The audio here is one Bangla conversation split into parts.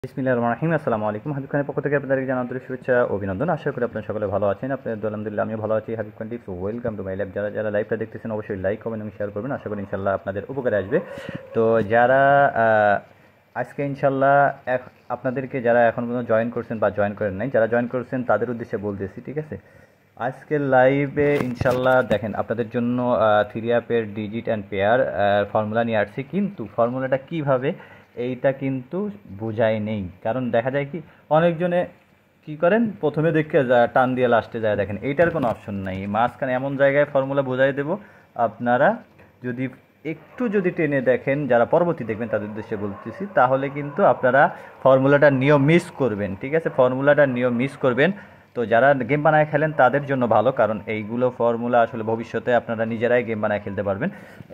বিসমিল্লাহির রহমানির রহিম। আসসালামু আলাইকুম। হাবিব খানের পক্ষ থেকে আপনাদেরকে জানাই আন্তরিক শুভেচ্ছা ও অভিনন্দন। আশা করি আপনারা সকলে ভালো আছেন। আপনাদের আলহামদুলিল্লাহ আমিও ভালো আছি। Habib Khan tips welcome to my live. যারা লাইভটা দেখতেছেন অবশ্যই লাইক কমেন্ট এবং শেয়ার করবেন। আশা করি ইনশাআল্লাহ আপনাদের উপকারে আসবে। তো যারা আজকে ইনশাআল্লাহ আপনাদেরকে যারা এখন পর্যন্ত জয়েন করছেন বা জয়েন করেন নাই, যারা জয়েন করছেন তাদের উদ্দেশ্যে বলতেছি, ঠিক আছে? আজকের লাইভে ইনশাআল্লাহ দেখেন আপনাদের জন্য থ্রি অ্যাপের ডিজিট অ্যান্ড পেয়ার ফর্মুলা নিয়ে আসছি, কিন্তু ফর্মুলাটা কীভাবে এইটা কিন্তু বোঝাই নেই। কারণ দেখা যায় কি অনেকজনে কি করেন, প্রথমে দেখে টান দিয়ে লাস্টে যায় দেখেন এইটার কোনো অপশন নাই। মাঝখানে এমন জায়গায় ফর্মুলা বোঝাই দেব, আপনারা যদি একটু টেনে দেখেন, যারা পরবর্তী দেখবেন তাদের উদ্দেশ্যে বলতেছি, তাহলে কিন্তু আপনারা ফর্মুলাটার নিয়ম মিস করবেন, ঠিক আছে? ফর্মুলাটার নিয়ম মিস করবেন। তো যারা গেম বানায় খেলেন তাদের জন্য ভালো, কারণ এইগুলো ফর্মুলা আসলে ভবিষ্যতে আপনারা নিজেরাই গেম বানায় খেলতে পারবেন।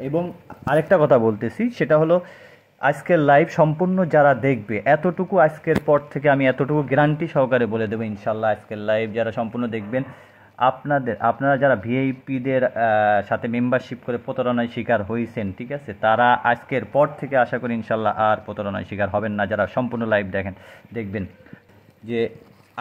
এবং আরেকটা কথা বলতেছি, সেটা হলো আজকের লাইভ সম্পূর্ণ যারা দেখবে, এতটুকু আজকের পর থেকে আমি এতটুকু গ্যারান্টি সহকারে বলে দেবো ইনশাল্লাহ, আজকের লাইভ যারা সম্পূর্ণ দেখবেন, আপনারা যারা ভিআইপিদের সাথে মেম্বারশিপ করে প্রতারণায় শিকার হয়েছেন, ঠিক আছে, তারা আজকের পর থেকে আশা করি ইনশাল্লাহ আর প্রতারণায় শিকার হবেন না। যারা সম্পূর্ণ লাইভ দেখবেন যে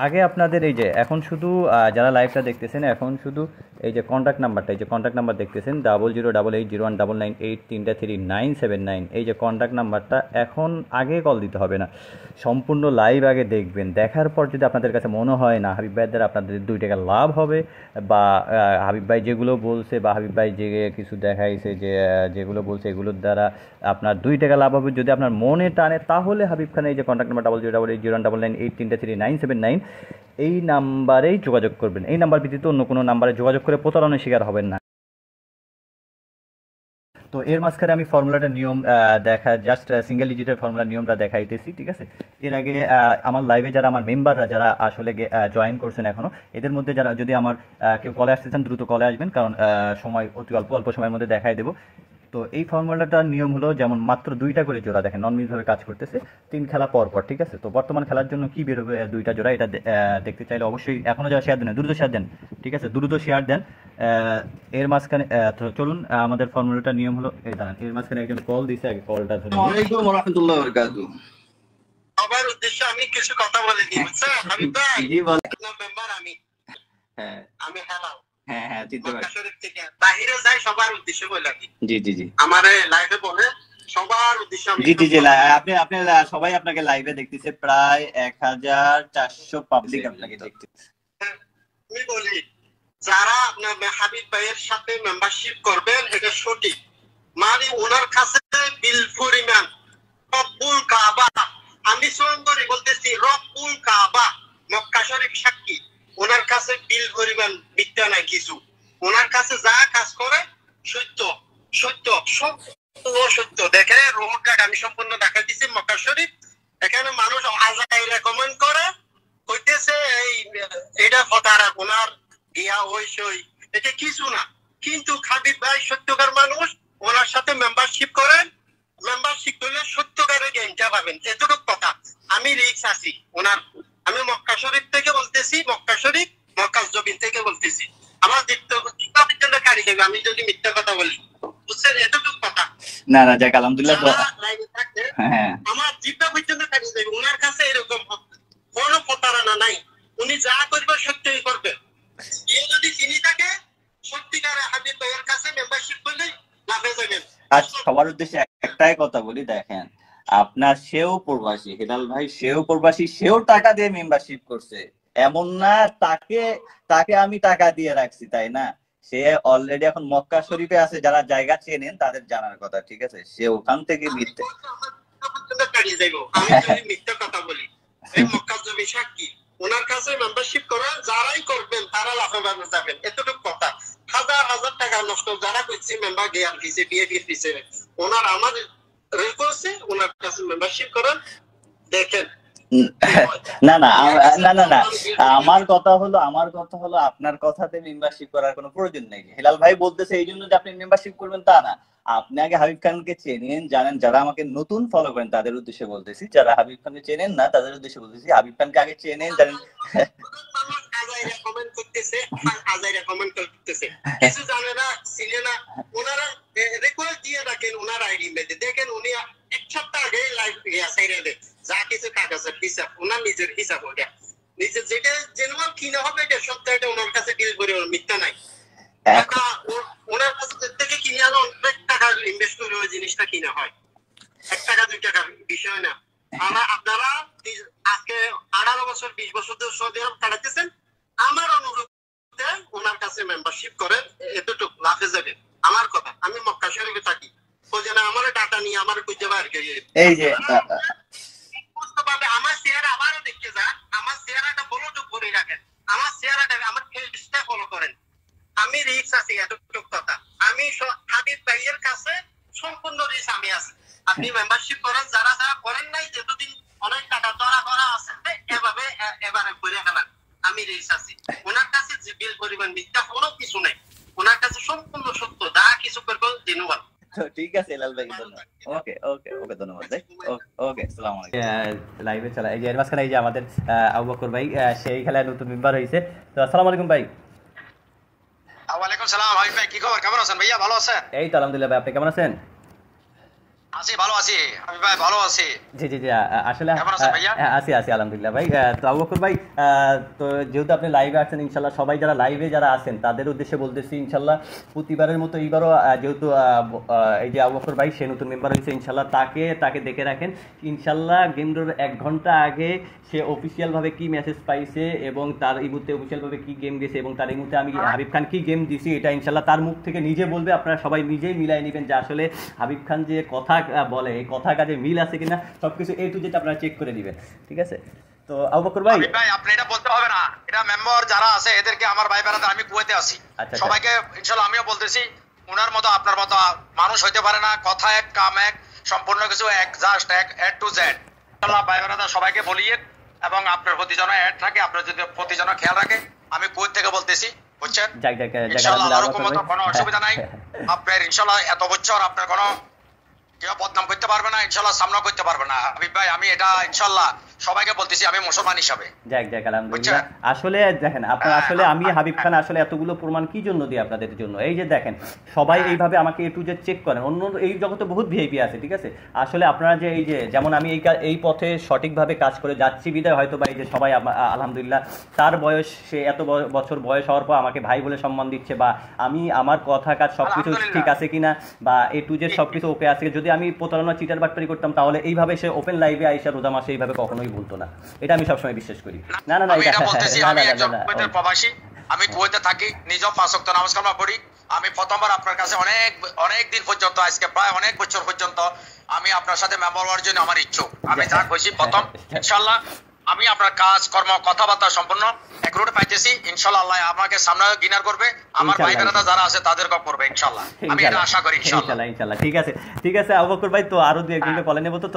আগে আপনাদের এই যে এখন শুধু যারা লাইভটা দেখতেছেন, এখন শুধু এই যে কন্ট্যাক্ট নাম্বারটা, এই যে কন্ট্যাক্ট নাম্বার দেখতেছেন 00880199833979, এই যে কন্ট্যাক্ট নাম্বারটা, এখন আগে কল দিতে হবে না, সম্পূর্ণ লাইভ আগে দেখবেন। দেখার পর যদি আপনাদের কাছে মনে হয় না হাবিব ভাইয়ের দ্বারা আপনাদের 2 টাকা লাভ হবে, বা হাবিব ভাই যেগুলো বলছে বা হাবিব ভাই যে কিছু দেখাইছে, যেগুলো বলছে এগুলোর দ্বারা আপনার 2 টাকা লাভ হবে, যদি আপনার মনে টানে, তাহলে হাবিব খান এই যে কন্ট্যাক্ট নাম্বার 00880199833979 এই নাম্বারেই যোগাযোগ করবেন। এই নাম্বার ব্যতীত অন্য কোনো নাম্বারে যোগাযোগ করে প্রতারণার শিকার হবেন না। তো এর মাঝখানে আমি ফর্মুলাটার নিয়ম জাস্ট সিঙ্গেল ডিজিটের ফর্মুলার নিয়মটা দেখাইতেছি, ঠিক আছে? এর আগে আমার লাইভে যারা আমার মেম্বাররা যারা আসলে জয়েন করছেন এখনও, এদের মধ্যে যারা যদি আমার কেউ কলে আসতেছেন দ্রুত কলে আসবেন, কারণ সময় অতি অল্প সময়ের মধ্যে দেখাই দেবো। তো এই ফর্মুলাটার নিয়ম হলো, যেমন মাত্র 2টা করে জোড়া, দেখেন ননমিজভাবে কাজ করতেছে 3 খেলা পর, ঠিক আছে? তো বর্তমান খেলার জন্য কি বেরোবে 2টা জোড়া, এটা দেখতে চাইলে অবশ্যই এখনও যারা শেয়ার দেন, দ্রুত শেয়ার দেন, ঠিক আছে? দ্রুত শেয়ার দেন। এর মাঝখানে চলুন, আমাদের ফর্মুলাটার নিয়ম হলো এই দাঁড়ান, এর মাঝখানে একজন কল দিছে, আগে কলটা ধরে। ওয়ালাইকুম ওয়া রাহমাতুল্লাহি ওয়া বারাকাতুহু। সবার উদ্দেশ্যে আমি কিছু কথা বলে দিই, বুঝছেন হাবিব ভাই? জি বল। আপনার মেম্বার আমি। হ্যাঁ আমি হেলাল হ্যাঁ চিনতে মক্কা পারি। শরীফ থেকে বাইরে যাই, সবার উদ্দেশ্যে বলে দিই। জি আমারে লাইভে বলে সবার উদ্দেশ্যে আমি জি আপনি সবাই আপনাকে লাইভে দেখতেছে, প্রায় 1400 পাবলিক আপনাকে দেখতেছে। আমি বলি, যারা আপনার হাবিব ভাইয়ের সাথে মেম্বারশিপ করবেন, এটা সঠিক, মানে ওনার কাছে বিল পরিমাণ রব্বুল কাবা, আমি স্মরণ করে বলতেছি, রব্বুল কাবা মক্কা শরীফ সাক্ষী, ওনার কাছে বিল পরিমাণ বিদ্যা নাই কিছু। ওনার কাছে যা কাজ করে সত্য সত্য দেখে রোড গার্ড আমি সম্পূর্ণ দেখা দিচ্ছি মক্কা শরীফ। এখানে মানুষ আজাই রেকমেন্ড করে কইতেছে এইটা ফতারা ওনার ইয়া ওই এটা কিছু না, কিন্তু হাবিব ভাই সত্যকার মানুষ, ওনার সাথে মেম্বারশিপ করেন, মেম্বারশিপ করলে সত্যকারের জ্ঞানটা পাবেন, এতটুকু কথা। আমি রিক্স আছি ওনার, আমি মক্কা শরীফ থেকে বলতেছি, মক্কা জবিন থেকে বলতেছি, আমার পর্যন্ত কারি দেবে আমি যদি মিথ্যা কথা বলি, বুঝছেন? এতটুকু কথা। না যাক আলহামদুলিল্লাহ। হ্যাঁ, আমার জিব্বা পর্যন্ত কারি দেবে, ওনার কাছে এরকম কোনো প্রতারণা নাই, উনি যা করবে সত্যই করবে। কেউ যদি চিনি থাকে সত্যিকারে হাবিব ভাইয়ের কাছে মেম্বারশিপ করলে লাভে যাবেন। আর সবার উদ্দেশ্যে একটাই কথা বলি, দেখেন আপনার সেও প্রবাসী, হেলাল ভাই সেও প্রবাসী, সেও টাকা দিয়ে মেম্বারশিপ করছে, এমন না তাকে আমি টাকা দিয়ে রাখছি, তাই না? সে অলরেডি এখন মক্কা শরীফে আছে, যারা জায়গা চেনেন তাদের জানার কথা, ঠিক আছে? সে ওখান থেকে মিথ্যে মিথ্যা কথা বলি, এই মক্কা জমি সাক্ষী, ওনার কাছে মেম্বারশিপ করেন, যারাই করবেন তারা লাভবান যাবেন, এতটুকু কথা। হাজার টাকা নষ্ট যারা করছে মেম্বার গিয়ার ফিসে বিএপির ফিসে, ওনার আমাদের রেকর্ডে ওনার কাছে মেম্বারশিপ করেন, দেখেন। না আমার কথা হলো আপনার কথাতে মেম্বারশিপ করার কোনো প্রয়োজন নেই। হেলাল ভাই বলতেছে এই জন্য যে আপনি মেম্বারশিপ করবেন তা না, আপনি আগে হাবিব খানকে চেনেন জানেন। যারা আমাকে নতুন ফলো করেন তাদের উদ্দেশ্যে বলতেছি, যারা হাবিব খানকে চেনেন না তাদের উদ্দেশ্যে বলতেছি, হাবিব খানকে আগে চেনেন জানেন। কিছু জানে না, চিনে না, ওনারা রেকর্ড দিয়ে রাখেন ওনার আইডি মেতে, দেখেন উনি 1 সপ্তাহ আগে লাইভ যা কিছু কাগজের হিসাব ওনার নিজের হিসাব ওটা নিজের যেটা জেনুয়াল কিনা হবে এটা সপ্তাহে ওনার কাছে ডিল করে মিথ্যা নাই টাকা ওনার কাছ থেকে কিনে আনো অনেক টাকা ইনভেস্ট করে ওই জিনিসটা কিনা হয় 1 টাকা 2 টাকার বিষয় না আপনারা আজকে 18 বছর 20 বছর ধরে সৌদি আরব কাটাতেছেন আমার অনুরোধে ওনার কাছে মেম্বারশিপ করেন এতটুকু লাফে যাবে আমার কথা আমি মক্কা শরীফে থাকি ও যেন আমার ডাটা নিয়ে আমার খুঁজে বার করে এই যে আমার চেহারা আবারও দেখতে যান আমার চেহারাটা ফলোটুক করে রাখেন আমার চেহারাটা আমার ফেসটা ফলো করেন আমি রিক্স আছি এতটুকু কথা আমি হাবিব ভাইয়ের কাছে সম্পূর্ণ রিক্স আমি আছি আপনি মেম্বারশিপ করেন যারা যারা করেন নাই যতদিন অনেক টাকা ধরা করা আছে এভাবে এবারে করে ফেলেন আমি রিক্স আছি ওনার কাছে যে বিল পরিমাণ মিথ্যা কোনো কিছু নেই ওনার কাছে সম্পূর্ণ সত্য যা কিছু করবো জেনুয়াল ঠিক আছে হেলাল ভাই ধন্যবাদ ওকে ওকে ওকে ধন্যবাদ ভাই ওকে আসসালামু আলাইকুম লাইভে চলা এই যে এর মাঝখানে এই যে আমাদের আবু বকর ভাই সেই খেলায় নতুন মেম্বার হয়েছে তো আসসালামু আলাইকুম ভাই ওয়ালাইকুম সালাম হাবিব ভাই কি খবর কেমন আছেন ভাইয়া ভালো আছেন এই তো আলহামদুলিল্লাহ ভাই আপনি কেমন আছেন আছি ভালো আছি হাবিব ভাই ভালো আছি জি জি জি আসলে কেমন আছেন ভাইয়া আছি আলহামদুলিল্লাহ ভাই তো আবু বকর ভাই তো যেহেতু আপনি লাইভে আছেন ইনশাল্লাহ সবাই যারা লাইভে যারা আছেন তাদের উদ্দেশ্যে বলতেছি ইনশাল্লাহ প্রতিবারের মতো এইবারও যেহেতু এই যে আবু বকর ভাই সে নতুন মেম্বার হয়েছে ইনশাল্লাহ তাকে দেখে রাখেন ইনশাল্লাহ গেম ড্রর 1 ঘন্টা আগে সে অফিসিয়াল ভাবে কি মেসেজ পাইছে এবং তার এই মুহূর্তে অফিসিয়াল ভাবে কি গেম গেছে এবং তার এই মুহূর্তে আমি হাবিব খান কি গেম দিছি এটা ইনশাল্লাহ তার মুখ থেকে নিজে বলবে আপনারা সবাই নিজেই মিলাই নেবেন যে আসলে হাবিব খান যে কথা বলে এই কথা কাজে মিল আছে কিনা সবকিছু এ টু জেড আপনারা চেক করে দিবেন ঠিক আছে তো আবু বকর ভাই ভাই আপনি এটা বলতে হবে না এটা মেম্বার যারা আছে এদেরকে আমার ভাই বোনেরা আমি কুয়েতে আছি সবাইকে ইনশাআল্লাহ আমিও বলতেছি ওনার মতো আপনার মতো মানুষ হইতে পারে না কথা এক কাম এক সম্পূর্ণ কিছু এক জাস্ট এক এ টু জেড ইনশাআল্লাহ ভাই বোনেরা সবাইকে বলিয়ে এবং আপনার প্রতি যেন অ্যাড থাকে আপনার যদি প্রতি যেন খেয়াল রাখে আমি কুয়েত থেকে বলতেছি বুঝছেন ইনশাআল্লাহ আর কোনো অসুবিধা নাই আপনার ইনশাআল্লাহ এত বছর আপনার কোনো কেউ বদনাম করতে পারবে না ইনশাআল্লাহ সামনা করতে পারবে না হাবিব ভাই আমি এটা ইনশাআল্লাহ সবাইকে বলতেছি আমি মুসলমান হিসাবে যাক আলহামদুলিল্লাহ আসলে দেখেন আপনারা আসলে আমি হাবিব খান আসলে এতগুলো প্রমাণ কি জন্য দিই আপনাদের জন্য এই যে দেখেন সবাই এইভাবে আমাকে এ টু জেড চেক করেন অন্য এই জগতে বহুত ভিআইপি আছে ঠিক আছে আসলে আপনারা যে এই যে যেমন আমি এই পথে সঠিকভাবে কাজ করে যাচ্ছি বিদায় হয়তো বা এই যে সবাই আলহামদুলিল্লাহ তার বয়স সে এত বছর বয়স হওয়ার পর আমাকে ভাই বলে সম্মান দিচ্ছে বা আমি আমার কথা কাজ সবকিছু ঠিক আছে কিনা বা এ টু জেড সবকিছু ওকে আছে যদি আমি প্রতারণা চিটার বাটপারি করতাম তাহলে এইভাবে সে ওপেন লাইভে আইসা রোজা মাসে এইভাবে কখনোই বলতো না এটা আমি সবসময় বিশ্বাস করি না এটা বলতেছি আমি একজন কুয়েতের প্রবাসী আমি কুয়েতে থাকি নিজেও 5 ওয়াক্ত নামাজ কালামা পড়ি আমি প্রথমবার আপনার কাছে অনেক দিন পর্যন্ত আজকে প্রায় অনেক বছর পর্যন্ত আমি আপনার সাথে মেম্বার হওয়ার জন্য আমার ইচ্ছুক আমি যা কইছি প্রথম ইনশাআল্লাহ আমি আপনার কাজ কর্ম কথাবার্তা সম্পূর্ণ একরোটে পাইতেছি ইনশাআল্লাহ আল্লাহ আমাকে সামনে গিনার করবে আমার ভাই বোনেরা যারা আছে তাদেরকে করবে ইনশাআল্লাহ আমি এটা আশা করি ইনশাআল্লাহ ঠিক আছে আবু বকর ভাই তো আরো দুই একজনকে কলে নেব তো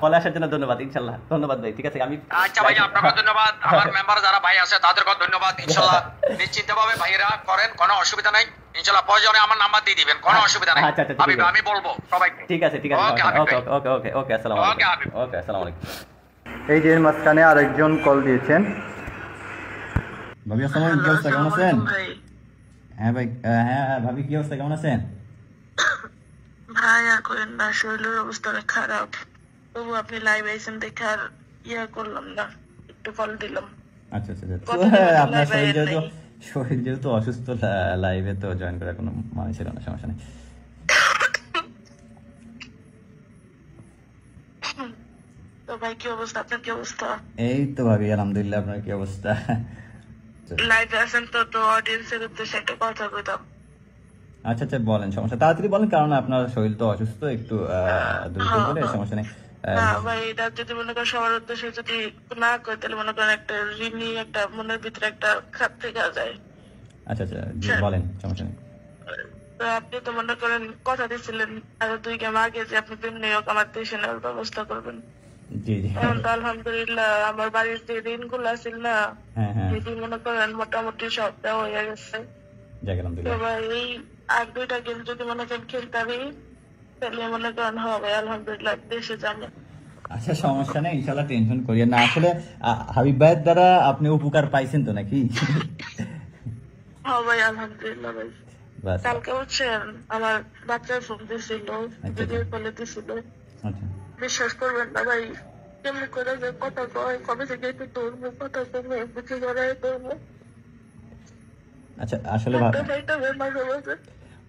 কলে আসার জন্য ধন্যবাদ ইনশাআল্লাহ ধন্যবাদ ভাই ঠিক আছে আমি আচ্ছা ভাই আপনাকে ধন্যবাদ আমার মেম্বার যারা ভাই আছে তাদেরকে ধন্যবাদ ইনশাআল্লাহ নিশ্চিতভাবে ভাইরা করেন কোনো অসুবিধা নাই ইনশাআল্লাহ প্রয়োজনে আমার নাম্বার দিয়ে দিবেন কোনো অসুবিধা নাই আমি বলবো সবাইকে ঠিক আছে ওকে আসসালামু আলাইকুম ওকে আসসালামু আলাইকুম এই যে মাঝখানে আরেকজন কল দিয়েছেন ভাবি আসসালামু আলাইকুম কি অবস্থা কেমন আছেন হ্যাঁ ভাই হ্যাঁ ভাবি কি অবস্থা কেমন আছেন ভাই আর করেন না শরীরের অবস্থা খারাপ তবু আপনি লাইভ আইছেন দেখার করলাম না একটু কল দিলাম আচ্ছা আপনার শরীর যেহেতু অসুস্থ লাইভে তো জয়েন করার কোনো মানে ছিল না সমস্যা নেই তো ভাই কি অবস্থা আপনার কি অবস্থা এই তো ভাবি আলহামদুলিল্লাহ আপনার কি অবস্থা লাইভে আছেন তো অডিয়েন্সের উদ্দেশ্যে একটা কথা কইতাম আচ্ছা বলেন সমস্যা তাড়াতাড়ি বলেন কারণ আপনার শরীর তো অসুস্থ একটু দ্রুত বলে সমস্যা নেই ভাই এটা যদি মনে করেন সবার উদ্দেশ্যে যদি না কই তাহলে মনে করেন একটা ঋণী একটা মনের ভিতরে একটা খাপ থেকে যায় আচ্ছা বলেন সমস্যা নেই তো আপনি তো মনে করেন কথা দিয়েছিলেন আরো 2 গেম আগে যে আপনি তেমনি হোক আমার দেশে নেওয়ার ব্যবস্থা করবেন জি এখন তো আলহামদুলিল্লাহ আমার বাড়ির যে ঋণগুলো আছিল না যদি মনে করেন মোটামুটি সব দেওয়া হয়ে গেছে এবার এই 2টা গেম যদি মনে করেন খেলতে পারি তাহলে মনে করেন হবে আলহামদুলিল্লাহ দেশে যাবো আচ্ছা সমস্যা নেই ইনশাআল্লাহ টেনশন করিয়েন না আসলে হাবিব ভাইয়ের দ্বারা আপনি উপকার পাইছেন তো নাকি হ্যাঁ ভাই আলহামদুলিল্লাহ ভাই কালকে হচ্ছেন আমার বাচ্চার ফোন দিয়েছিল ভিডিও কলে দিয়েছিল বিশ্বাস করবেন না ভাই কেমন করে যে কথা কয়, কবে থেকে একটু ধরবো, কথা কমে বুঝে করে ধরবো। আচ্ছা আসলে মাঝে মাঝে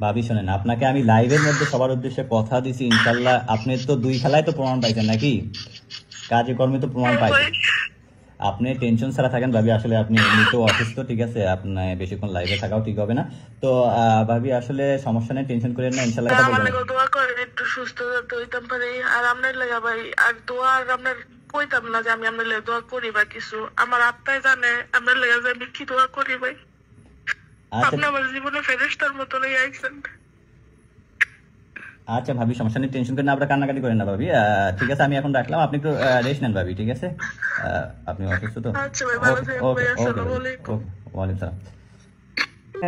ভাবি শোনেন, আপনাকে আমি লাইভের মধ্যে সবার উদ্দেশ্যে কথা দিছি, ইনশাল্লাহ আপনি তো 2 খেলায় তো প্রমাণ পাইছেন নাকি, কাজে কর্মে তো প্রমাণ পাইছেন। আপনি টেনশন ছাড়া থাকেন ভাবি, আসলে আপনি এমনিতেও অসুস্থ, ঠিক আছে, আপনার বেশিক্ষণ লাইভে থাকাও ঠিক হবে না। তো ভাবি আসলে সমস্যা নেই, টেনশন করেন না, ইনশাল্লাহ কথা বলবেন। দোয়া করেন একটু সুস্থ যাতে হইতাম পারি। আর আপনার লাগা ভাই, আর দোয়া আর আপনার কইতাম না যে আমি আপনার লেগে দোয়া করি বা কিছু, আমার আত্মায় জানে আপনার লেগে যে আমি কি দোয়া করি ভাই। আপনি আমার জীবনে ফেরেশতার মতো লেগে আইছেন। আচ্ছা ভাবি সমস্যা নেই, টেনশন করেন না, আপনারা কান্নাকাটি করেন না ভাবি। ঠিক আছে আমি এখন রাখলাম, আপনি একটু রেস্ট নেন ভাবি, ঠিক আছে, আপনি অসুস্থ তো। আচ্ছা ভাই, ভালো থাকবেন ভাই, আসসালামু আলাইকুম। ওয়ালাইকুম সালাম।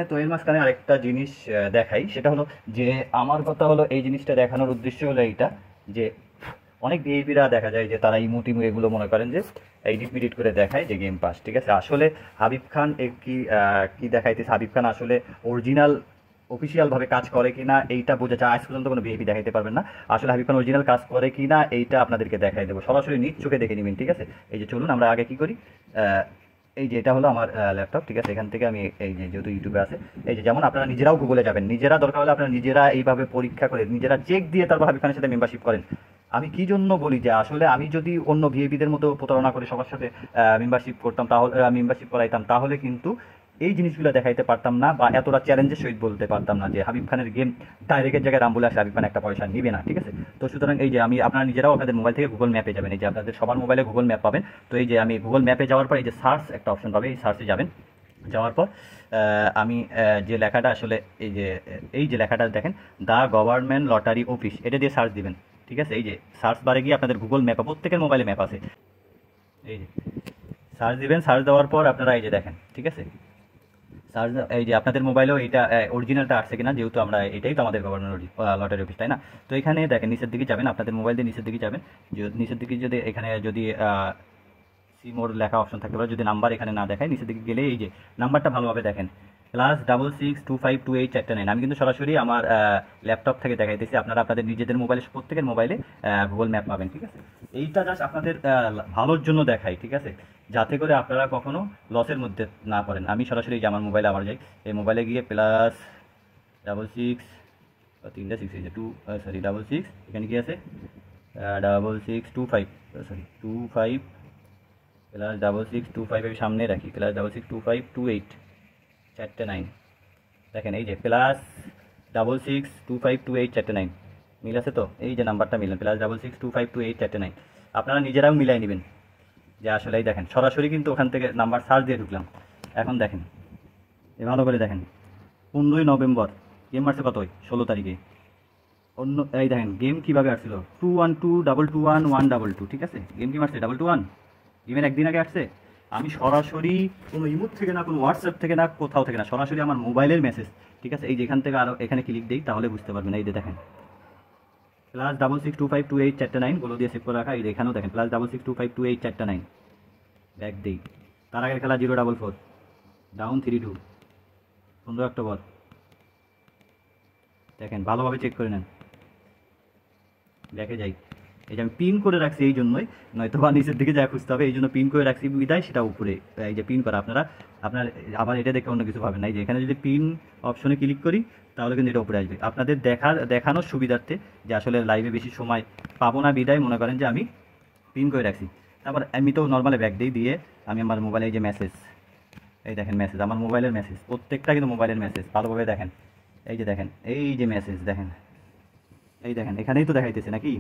তো এর মাঝখানে আরেকটা জিনিস দেখাই, সেটা হলো যে আমার কথা হলো এই জিনিসটা দেখানোর উদ্দেশ্য হলো এইটা, যে অনেক বিহেভিয়ারা দেখা যায় যে তারা ইমোটিমো এগুলো মনে করেন যে এডিট মিডিট করে দেখায় যে গেম পাস, ঠিক আছে। আসলে হাবিব খান কি দেখাইতেছে, হাবিব খান আসলে অরিজিনাল অফিসিয়াল ভাবে কাজ করে কিনা এইটা বোঝা যায়, আজ পর্যন্ত কোনো বিহেভি দেখাইতে পারবেন না। আসলে হাবিব খান অরিজিনাল কাজ করে কিনা এইটা আপনাদেরকে দেখাই দেবো, সরাসরি নিজ চোখে দেখে নেবেন, ঠিক আছে। এই যে চলুন আমরা আগে কি করি, এই যে এটা হলো আমার ল্যাপটপ, ঠিক আছে। এখান থেকে আমি এই যে যেহেতু ইউটিউবে আছে, এই যে যেমন আপনারা নিজেরাও গুগলে যাবেন, নিজেরা দরকার হলে আপনারা নিজেরা এইভাবে পরীক্ষা করে নিজেরা চেক দিয়ে তারপর হাবিব খানের সাথে মেম্বারশিপ করেন। আমি কি জন্য বলি যে আসলে আমি যদি অন্য ভিআইপিদের মতো প্রতারণা করে সবার সাথে মেম্বারশিপ করতাম, তাহলে মেম্বারশিপ করাইতাম, তাহলে কিন্তু এই জিনিসগুলো দেখাইতে পারতাম না, বা এতটা চ্যালেঞ্জের সহিত বলতে পারতাম না যে হাবিব খানের গেম ডাইরেক্টের জায়গায় রাম বলে আসে হাবিব খান একটা পয়সা নিবে না, ঠিক আছে। তো সুতরাং এই যে আমি আপনারা নিজেরাও আপনাদের মোবাইল থেকে গুগল ম্যাপে যাবেন, এই যে আপনাদের সবার মোবাইলে গুগল ম্যাপ পাবেন। তো এই যে আমি গুগল ম্যাপে যাওয়ার পর এই যে সার্চ একটা অপশন পাবে, এই সার্চে যাবেন, যাওয়ার পর আমি যে লেখাটা আসলে এই যে লেখাটা দেখেন, দ্য গভর্নমেন্ট লটারি অফিস, এটা দিয়ে সার্চ দিবেন, ঠিক আছে। এই যে সার্চ বারে গিয়ে আপনাদের গুগল ম্যাপ, প্রত্যেকের মোবাইলে ম্যাপ আছে, এই যে সার্চ দিবেন। সার্চ দেওয়ার পর আপনারা এই যে দেখেন, ঠিক আছে, সার্চ এই যে আপনাদের মোবাইলেও এটা অরিজিনালটা আসছে কিনা, যেহেতু আমরা এটাই তো আমাদের গভর্নমেন্ট লটারি অফিস, তাই না। তো এখানে দেখেন নিচের দিকে যাবেন, আপনাদের মোবাইল দিয়ে নিচের দিকে যাবেন, নিচের দিকে যদি এখানে যদি সিমোর লেখা অপশন থাকতে পারে, যদি নাম্বার এখানে না দেখায়, নিচের দিকে গেলে এই যে নাম্বারটা ভালোভাবে দেখেন, +66252849। আমি কিন্তু সরাসরি আমার ল্যাপটপ থেকে দেখাইতেছি, আপনারা আপনাদের নিজেদের মোবাইলে প্রত্যেকের মোবাইলে গুগল ম্যাপ পাবেন, ঠিক আছে। এইটা জাস্ট আপনাদের ভালোর জন্য দেখাই, ঠিক আছে, যাতে করে আপনারা কখনো লসের মধ্যে না পড়েন। আমি সরাসরি যে আমার মোবাইলে আবার যাই, এই মোবাইলে গিয়ে +66 3টা 6 66 এখানে কি আছে 6625 25 +6625 আমি সামনে রাখি, +662528 4টে 9, দেখেন এই যে +662528 4টে 9 মিল আছে তো, এই যে নাম্বারটা মিলেন, +662528 4টে 9। আপনারা নিজেরাও মিলাই নেবেন যে আসলে এই দেখেন সরাসরি কিন্তু ওখান থেকে নাম্বার সার্চ দিয়ে ঢুকলাম। এখন দেখেন ভালো করে দেখেন, 15ই নভেম্বর গেম মারছে কত, 16 তারিখে। অন্য এই দেখেন গেম কীভাবে আসছিল, 212221122, ঠিক আছে। গেম কি মারছে 221, গেমের একদিন আগে আসছে। আমি সরাসরি কোনো ইমোট থেকে না, কোনো হোয়াটসঅ্যাপ থেকে না, কোথাও থেকে না, সরাসরি আমার মোবাইলের মেসেজ, ঠিক আছে। এই যে এখান থেকে আরও এখানে ক্লিক দিই তাহলে বুঝতে পারবেন, এই যে দেখেন +662528 4টে 9 গুলো দিয়ে সেভ করে রাখা, এই যে এখানেও দেখেন +662528 4টে 9, ব্যাক দিই। তার আগের খেলা 044 ডাউন 32 15 অক্টোবর, দেখেন ভালোভাবে চেক করে নেন, ব্যাকে যাই। এই যে আমি পিন করে রাখছি এই জন্যই, নয়তো বা নিচের দিকে যা খুঁজতে হবে, এই জন্য পিন করে রাখছি বিদায় সেটা উপরে, এই যে পিন করা। আপনার আবার এটা দেখে অন্য কিছু পাবেন না, এই যে এখানে যদি পিন অপশনে ক্লিক করি তাহলে কিন্তু এটা উপরে আসবে। আপনাদের দেখানোর সুবিধার্থে যে আসলে লাইভে বেশি সময় পাবো না বিদায় মনে করেন যে আমি পিন করে রাখছি। তারপর আমি তো নর্মালি ব্যাক দিয়ে আমি আমার মোবাইলে এই যে মেসেজ, এই দেখেন মেসেজ, আমার মোবাইলের মেসেজ, প্রত্যেকটা কিন্তু মোবাইলের মেসেজ, ভালোভাবে দেখেন। এই যে দেখেন এই যে মেসেজ দেখেন, এই দেখেন এখানেই তো দেখাইতেছে নাকি,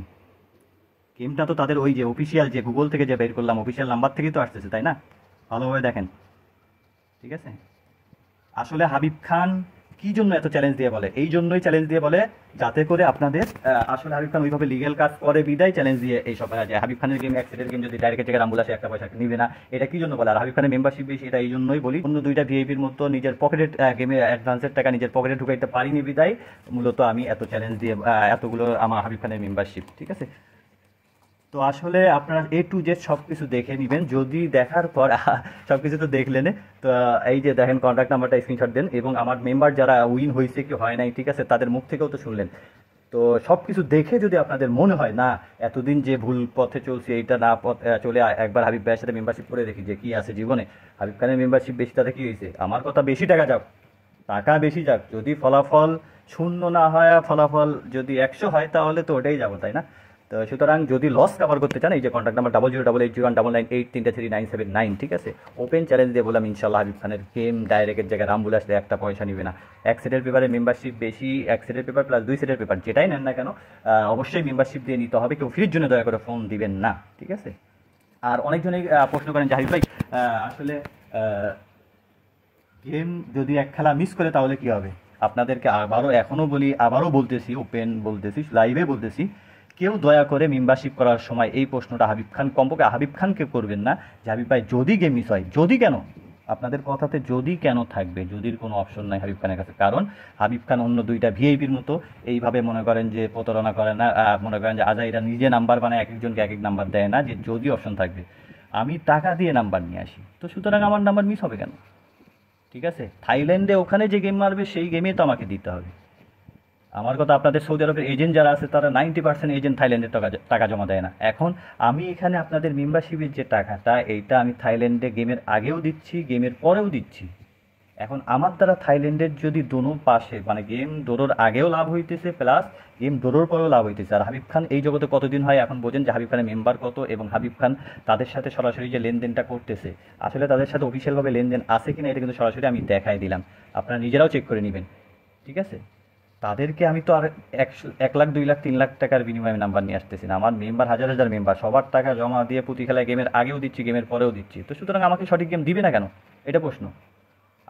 গেমটা তো তাদের ওই যে অফিসিয়াল যে গুগল থেকে যে বের করলাম অফিসিয়াল নাম্বার থেকেই তো আসতেছে, তাই না। ভালোভাবে দেখেন, ঠিক আছে। আসলে হাবিব খান কি জন্য এত চ্যালেঞ্জ দিয়ে বলে, এই জন্যই চ্যালেঞ্জ দিয়ে বলে যাতে করে আপনাদের আসলে হাবিব খান ওইভাবে লিগেল কাজ করে বিদায় চ্যালেঞ্জ দিয়ে এইসব যে হাবিব খানের গেম অ্যাক্সিডেন্ট গেম যদি ডাইরেক্ট জায়গায় রামবুল আসে একটা পয়সা নিবে না, এটা কি জন্য বলে। আর হাবিব খানের মেম্বারশিপ বেশি, এটা এই জন্যই বলি। অন্য দুইটা ভিআইপির মতো নিজের পকেটে গেমে অ্যাডভান্সের টাকা নিজের পকেটে ঢুকাইতে পারিনি বিদায় মূলত আমি এত চ্যালেঞ্জ দিয়ে এতগুলো আমার হাবিব খানের মেম্বারশিপ, ঠিক আছে। তো আসলে আপনারা A to Z সব কিছু দেখে নেবেন, যদি দেখার পর সব কিছু তো দেখলেন, তো এই যে দেখেন কন্ট্যাক্ট নাম্বারটা স্ক্রিনশট দেন, এবং আমার মেম্বার যারা উইন হয়েছে কি হয় নাই, ঠিক আছে, তাদের মুখ থেকেও তো শুনলেন। তো তো সব কিছু দেখে যদি আপনাদের মনে হয় না এতদিন যে ভুল পথে চলছি এইটা না চলে একবার হাবিব ভাইয়ের সাথে মেম্বারশিপ করে দেখি যে কি আছে জীবনে, হাবিব খানের মেম্বারশিপ বেশি তাতে কি হয়েছে, আমার কথা বেশি টাকা যাক, টাকা বেশি যাক, যদি ফলাফল 0 না হয়, ফলাফল যদি 100 হয় তাহলে তো ওটাই যাবো, তাই না? তো সুতরাং যদি লস কভার করতে চান, এই যে কন্ট্যাক্ট নাম্বার 008801998339, ঠিক আছে, ওপেন চ্যালেঞ্জ দিয়ে বললাম ইনশাল্লাহ হাবিব খানের গেম ডাইরেক্টের জায়গায় রামবুল আসলে একটা পয়সা নিবে না। 1 সেটের পেপারে মেম্বারশিপ বেশি, 1 সেটের পেপার প্লাস 2 সেটের পেপার যেটাই নেন না কেন অবশ্যই মেম্বারশিপ দিয়ে নিতে হবে, কেউ ফ্রির জন্য দয়া করে ফোন দিবেন না, ঠিক আছে? আর অনেকজনেই প্রশ্ন করেন যে হাবিব ভাই আসলে গেম যদি এক খেলা মিস করে তাহলে কি হবে? আপনাদেরকে আবারও এখনও বলি, আবারও বলতেছি, ওপেন বলতেছি, লাইভে বলতেছি, কেউ দয়া করে মেম্বারশিপ করার সময় এই প্রশ্নটা হাবিব খান, কমপক্ষে হাবিব খানকে করবেন না যে হাবিব ভাই যদি গেম মিস হয়, যদি কেন, আপনাদের কথাতে যদি কেন থাকবে, যদির কোনো অপশন নাই হাবিব খানের কাছে। কারণ হাবিব খান অন্য 2টা ভিআইপির মতো এইভাবে মনে করেন যে প্রতারণা করে না, মনে করেন যে আজাইরা নিজে নাম্বার বানায় এক একজনকে এক এক নাম্বার দেয় না যে যদি অপশন থাকবে। আমি টাকা দিয়ে নাম্বার নিয়ে আসি, তো সুতরাং আমার নাম্বার মিস হবে কেন? ঠিক আছে, থাইল্যান্ডে ওখানে যে গেম মারবে সেই গেমে তো আমাকে দিতে হবে। আমার কথা, আপনাদের সৌদি আরবের এজেন্ট যারা আছে তারা 90% এজেন্ট থাইল্যান্ডের টাকা জমা দেয় না। এখন আমি এখানে আপনাদের মেম্বারশিপের যে টাকাটা, এইটা আমি থাইল্যান্ডে গেমের আগেও দিচ্ছি, গেমের পরেও দিচ্ছি। এখন আমার দ্বারা থাইল্যান্ডের যদি দোনো পাশে, মানে গেম দৌড়োর আগেও লাভ হইতেছে প্লাস গেম দৌড়োর পরেও লাভ হইতেছে। আর হাবিব খান এই জগতে কতদিন হয় এখন বোঝেন যে হাবিব খানের মেম্বার কত, এবং হাবিব খান তাদের সাথে সরাসরি যে লেনদেনটা করতেছে, আসলে তাদের সাথে অফিসিয়ালভাবে লেনদেন আছে কিনা এটা কিন্তু সরাসরি আমি দেখাই দিলাম, আপনারা নিজেরাও চেক করে নেবেন, ঠিক আছে? তাদেরকে আমি তো আর 1 লাখ 2 লাখ 3 লাখ টাকার বিনিময়ে নাম্বার নিয়ে আসতেছি না। আমার মেম্বার হাজার হাজার মেম্বার, সবার টাকা জমা দিয়ে প্রতি খেলায় গেমের আগেও দিচ্ছি, গেমের পরেও দিচ্ছি। তো সুতরাং আমাকে সঠিক গেম দিবে না কেন, এটা প্রশ্ন।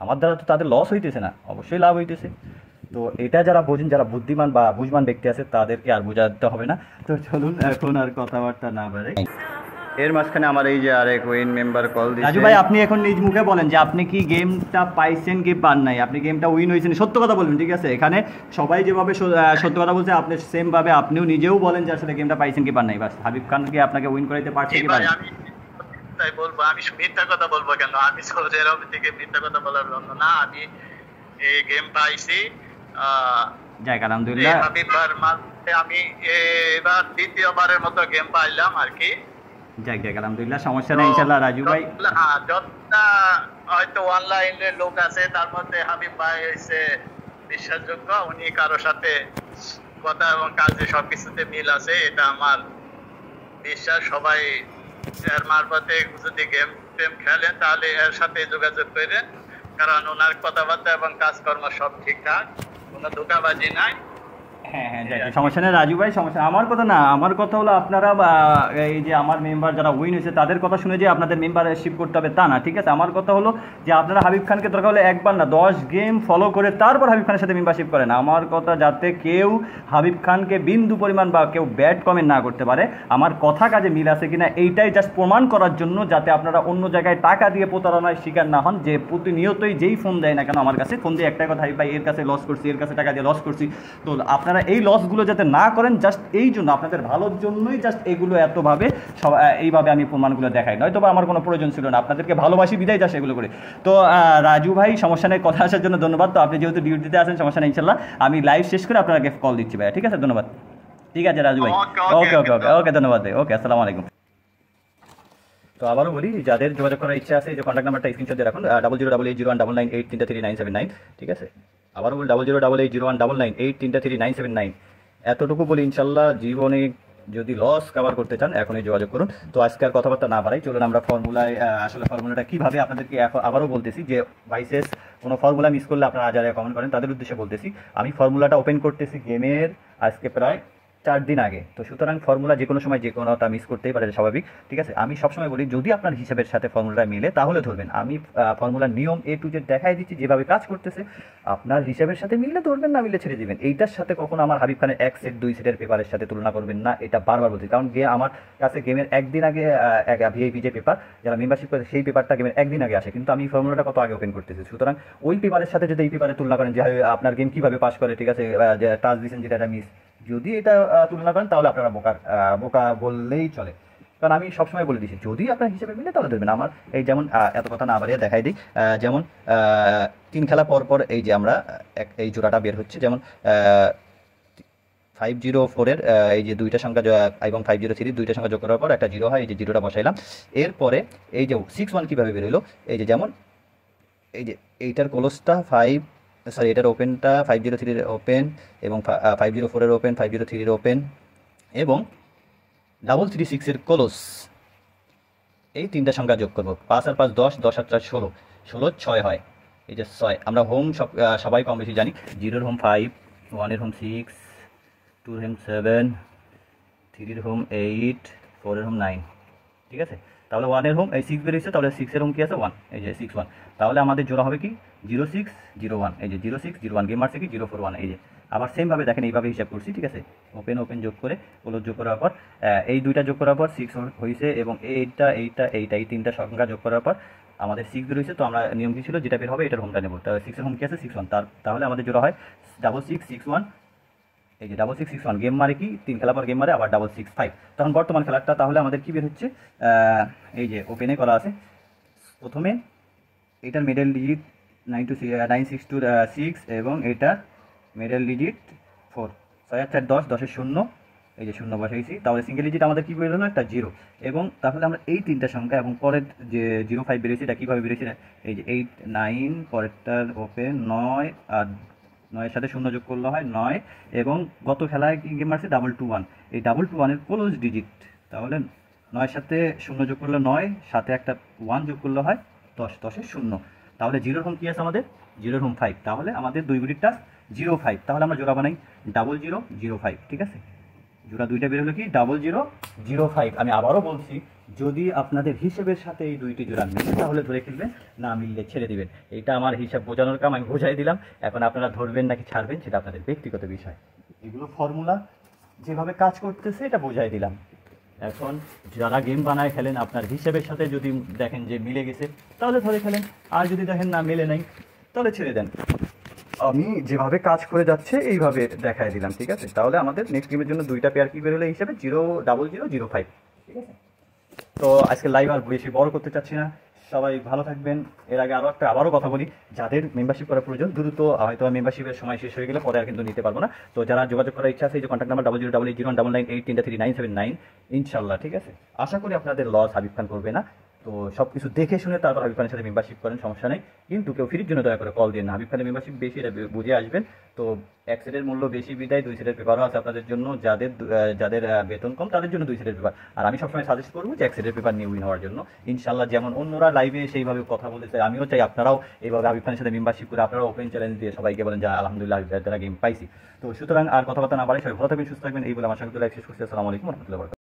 আমার দ্বারা তো তাদের লস হইতেছে না, অবশ্যই লাভ হইতেছে। তো এটা যারা বোঝেন, যারা বুদ্ধিমান বা বুঝমান ব্যক্তি আছে তাদেরকে আর বোঝাতে হবে না। তো চলুন এখন আর কথাবার্তা না বাড়ে, এর মাঝখানে আমার এই যে আরেক ওয়েন মেম্বার কল দিয়েছে। রাজু ভাই, আপনি এখন নিজ মুখে বলেন যে আপনি কি গেমটা পাইছেন কি পান নাই, আপনি গেমটা উইন হয়েছেন, সত্য কথা বলবেন, ঠিক আছে? এখানে সবাই যেভাবে সত্য কথা বলছে আপনি সেম ভাবে আপনিও নিজেও বলেন যে আসলে গেমটা পাইছেন কি পান নাই। বাস, হাবিব খান কি আপনাকে উইন করাইতে পারছে কি পারে? তাই বলবো, আমি মিথ্যা কথা বলবো কেন? আমি সৌদি আরব থেকে মিথ্যা কথা বলার জন্য না, আমি এই গেম পাইছি। যাক আলহামদুলিল্লাহ, আমি এবার 2য় বারের মতো গেম পাইলাম আর কি। যাক যাক আলহামদুলিল্লাহ, সমস্যা নেই ইনশাআল্লাহ। রাজু ভাই, যতটা হয়তো অনলাইনে লোক আছে তার মধ্যে হাবিব ভাই হচ্ছে বিশ্বাসযোগ্য, উনি কারোর সাথে কথা এবং কাজে সবকিছুতে মিল আছে, এটা আমার বিশ্বাস। সবাই এর মারফতে যদি গেম টেম খেলেন তাহলে এর সাথে যোগাযোগ করেন, কারণ ওনার কথাবার্তা এবং কাজকর্ম সব ঠিকঠাক, কোনো ধোঁকাবাজি নাই। হ্যাঁ হ্যাঁ, সমস্যা নেই রাজু ভাই, সমস্যা। আমার কথা না, আমার কথা হলো আপনারা এই যে আমার মেম্বার যারা উইন হয়েছে তাদের কথা শুনে যে আপনাদের মেম্বারশিপ করতে হবে তা না, ঠিক আছে? আমার কথা হলো যে আপনারা হাবিব খানকে দরকার হলে একবার না 10 গেম ফলো করে তারপর হাবিব খানের সাথে মেম্বারশিপ করেন। আমার কথা, যাতে কেউ হাবিব খানকে বিন্দু পরিমাণ বা কেউ ব্যাড কমেন্ট না করতে পারে, আমার কথা কাজে মিল আছে কিনা এইটাই জাস্ট প্রমাণ করার জন্য, যাতে আপনারা অন্য জায়গায় টাকা দিয়ে প্রতারণায় শিকার না হন। যে প্রতিনিয়তই যেই ফোন দেয় না কেন আমার কাছে, ফোন দিয়ে একটাই কথা, হাবিব ভাই এর কাছে লস করছি, এর কাছে টাকা দিয়ে লস করছি। তো আপনারা এই লসগুলো যাতে না করেন, জাস্ট এই জন্য, আপনাদের ভালোর জন্যই জাস্ট এগুলো এতভাবে এইভাবে আমি প্রমাণগুলো দেখাই, নয়তো বা আমার কোনো প্রয়োজন ছিল না, আপনাদেরকে ভালোবাসি বিদায় জাস্ট এগুলো করে। তো রাজু ভাই, সমস্যা নেই, কথা আসার জন্য ধন্যবাদ। তো আপনি যেহেতু ডিউটিতে আছেন, সমস্যা নেই, ইনশাল্লাহ আমি লাইভ শেষ করে আপনাকে কল দিচ্ছি ভাই, ঠিক আছে? ধন্যবাদ। ঠিক আছে রাজু ভাই, ওকে ওকে ওকে ওকে, ধন্যবাদ ভাই, ওকে, আসসালামু আলাইকুম। তো আবারও বলি, যাদের যোগাযোগ করার ইচ্ছা আছে, যে কন্ট্যাক্ট নাম্বারটা স্ক্রিনশট দিয়ে রাখুন, 00880199833979, ঠিক আছে? আবারও বলি 00880199833979। এতটুকু বলি, ইনশাল্লাহ জীবনে যদি লস কভার করতে চান এখনই যোগাযোগ করুন। তো আজকে আর কথাবার্তা না বাড়াই, চলুন আমরা ফর্মুলায়, আসলে ফর্মুলাটা কীভাবে আপনাদেরকে আবারও বলতেছি, যে বাইসেস কোনো ফর্মুলা মিস করলে আপনারা যারা কমেন্ট করেন তাদের উদ্দেশ্যে বলতেছি। আমি ফর্মুলাটা ওপেন করতেছি গেমের আজকে প্রায় 4 দিন আগে, তো সুতরাং ফর্মুলা যে কোনো সময় যে কোনোটা মিস করতেই পারে, স্বাভাবিক, ঠিক আছে? আমি সবসময় বলি যদি আপনার হিসাবের সাথে ফর্মুলাটা মিলে তাহলে ধরবেন। আমি ফর্মুলার নিয়ম A to Z দেখাই দিচ্ছি, যেভাবে কাজ করতেছে, আপনার হিসাবের সাথে মিললে ধরবেন, না মিললে ছেড়ে দিবেন। এইটার সাথে কখনো আমার হাবিব খানের 1 সেট 2 সেটের পেপারের সাথে তুলনা করবেন না, এটা বারবার বলছি। কারণ আমার কাছে গেমের একদিন আগে ভিআইপি যে পেপার যারা মেম্বারশিপ করে সেই পেপারটা গেমের একদিন আগে আসে, কিন্তু আমি ফর্মুলাটা কত আগে ওপেন করতেছি। সুতরাং ওই পেপারের সাথে যদি এই পেপারে তুলনা করেন যে আপনার গেম কীভাবে পাস করে, ঠিক আছে, টাচ দিচ্ছেন যেটা মিস, যদি এটা তুলনা করেন তাহলে আপনারা বোকা বললেই চলে। কারণ আমি সবসময় বলে দিচ্ছি যদি আপনার হিসেবে মিলে তাহলে ধরবেন। আমার এই যেমন এত কথা না বাড়িয়ে দেখাই দিই, যেমন 3 খেলা পর পর এই যে আমরা এই জোড়াটা বের হচ্ছে, যেমন 504 এর এই যে দুইটা সংখ্যা এবং 503 দুইটা সংখ্যা যোগ করার পর একটা 0 হয়, এই যে 0টা বসাইলাম। এরপরে এই যে 61 কিভাবে বের হলো, এই যে যেমন এই যে এইটার ক্লোজটা এটার ওপেনটা 503 এর ওপেন এবং 504 এর ওপেন, 503 এর ওপেন এবং 336 এর ক্লোজ, এই তিনটা সংখ্যা যোগ করব। 5 আর 5 10, 10 আর 4 16, 16 6 হয়, এই যে 6। আমরা হোম সবাই কম বেশি জানি, 0 এর হোম 5, 1 এর হোম 6, 2 এর হোম 7, 3 এর হোম 8, 4 এর হোম 9, ঠিক আছে। তাহলে 1 এর হোম এই 6 বেরিয়েছে, তাহলে 6 এর হোম কি আছে 1, এই যে 6 1। তাহলে আমাদের জোড়া হবে কি 0 6 0 1, এই যে 0 6 0 1, গেম মারছে কি 0 4 1, এই যে আবার সেম ভাবে দেখেন এইভাবে হিসাব করছি, ঠিক আছে। ওপেন ওপেন যোগ করে ক্লোজ যোগ করার পর এই দুইটা যোগ করার পর 6 হয়েছে এবং এইটা এই তিনটা সংখ্যা যোগ করার পর আমাদের 6 বের হয়েছে। তো আমরা নিয়ম কি ছিল, যেটা বের হবে এটার হোমটা নেব। তাহলে 6 এর হোম কি আছে 6 1, তাহলে আমাদের জোড়া হয় 6 6 6 1, এই যে 6 6 6 1। গেম মারে কি 3 খেলা পর গেম মারে আবার 6 6 5। তখন বর্তমান খেলাটা তাহলে আমাদের কি বের হচ্ছে, এই যে ওপেনে করা আছে, প্রথমে এটার মিডল ডিজিট 9626 এবং এটার মিডল ডিজিট 4, 6 আর 4 10, 10 এর 0, এই যে 0 বসাইছি। তাহলে সিঙ্গেল ডিজিট আমাদের কি বের হলো, একটা 0। এবং তাহলে আমরা এই তিনটা সংখ্যা এবং পরের যে 0 5 বেরিয়েছে এটা কীভাবে বেরিয়েছে, এই যে 8 9, পরেরটার ওপেন 9 আর 9 এর সাথে 0 যোগ করলে হয় 9 এবং গত খেলায় কি গেম মারছে 221, এই 221 এর ক্লোজ ডিজিট, তাহলে 9 এর সাথে 0 যোগ করলে 9, সাথে একটা 1 যোগ করলে হয় 10, 10 এর 0। তাহলে 0 হোম কি আছে আমাদের 0 হোম 5, তাহলে আমাদের দুই বিডিটটা 0 5। তাহলে আমরা জোড়া বানাই 0 0 0 5, ঠিক আছে। জোড়া দুইটা বের হলো কি 0 0 0 5। আমি আবারও বলছি, যদি আপনাদের হিসেবের সাথে এই দুইটি জোড়া মিলে তাহলে ধরে খেলবেন, না মিললে ছেড়ে দিবেন। এটা আমার হিসাব বোঝানোর কাম, আমি বোঝাই দিলাম। এখন আপনারা ধরবেন নাকি ছাড়বেন সেটা আপনাদের ব্যক্তিগত বিষয়। এগুলো ফর্মুলা যেভাবে কাজ করতেছে এটা বোঝাই দিলাম। এখন যারা গেম বানায় খেলেন, আপনার হিসেবের সাথে যদি দেখেন যে মিলে গেছে তাহলে ধরে খেলেন, আর যদি দেখেন না মেলে নাই তাহলে ছেড়ে দেন। আমি যেভাবে কাজ করে যাচ্ছে এইভাবে দেখাই দিলাম, ঠিক আছে। তাহলে আমাদের নেক্সট গেমের জন্য দুইটা পেয়ার কি বের হলো হিসেবে 0 0 0 0 5, ঠিক আছে। তো আজকে লাইভ আর বেশি বড় করতে চাচ্ছি না, সবাই ভালো থাকবেন। এর আগে আবারও কথা বলি, যাদের মেম্বারশিপ করার প্রয়োজন দ্রুত, হয়তো মেম্বারশিপের সময় শেষ হয়ে গেলে পরে আর কিন্তু নিতে পারবো না। তো যারা যোগাযোগ করার ইচ্ছা আছে, এই যে কন্ট্যাক্ট নাম্বার 00880199833979, ইনশাল্লাহ, ঠিক আছে। আশা করি আপনাদের লস হাবিব খান করবে না। তো সব কিছু দেখে শুনে তারপর হাবিব খানের সাথে মেম্বারশিপ করেন, সমস্যা নেই। কিন্তু কেউ ফ্রির জন্য দয়া করে কল দিন না, হাবিব খানের মেম্বারশিপ বেশি, এটা বুঝে আসবেন। তো এক সেটের মূল্য বেশি বিদায় 2 সেটের পেপারও আছে আপনাদের জন্য, যাদের বেতন কম তাদের জন্য 2 সেটের পেপার। আর আমি সবসময় সাজেস্ট করবো যে 1 সেটের পেপার নিয়ে উইন হওয়ার জন্য। ইনশাল্লাহ যেমন অন্যরা লাইভে সেইভাবে কথা বলতে চাই, আমিও চাই আপনারাও এইভাবে হাবিব খানের সাথে মেম্বারশিপ করে আপনারা ওপেন চ্যালেঞ্জ দিয়ে সবাইকে বলেন যে আলহামদুলিল্লাহ হাবিব ভাইয়ের দ্বারা গেম পাইছি। তো সুতরাং আর কথাবার্তা না বাড়াই, সবাই ভালো থাকবেন, সুস্থ থাকবেন, এই বলে আমার সঙ্গে লাইভ শেষ করছি। আসসালামু আলাইকুম ওয়া রাহমাতুল্লাহি ওয়া বারাকাতুহু।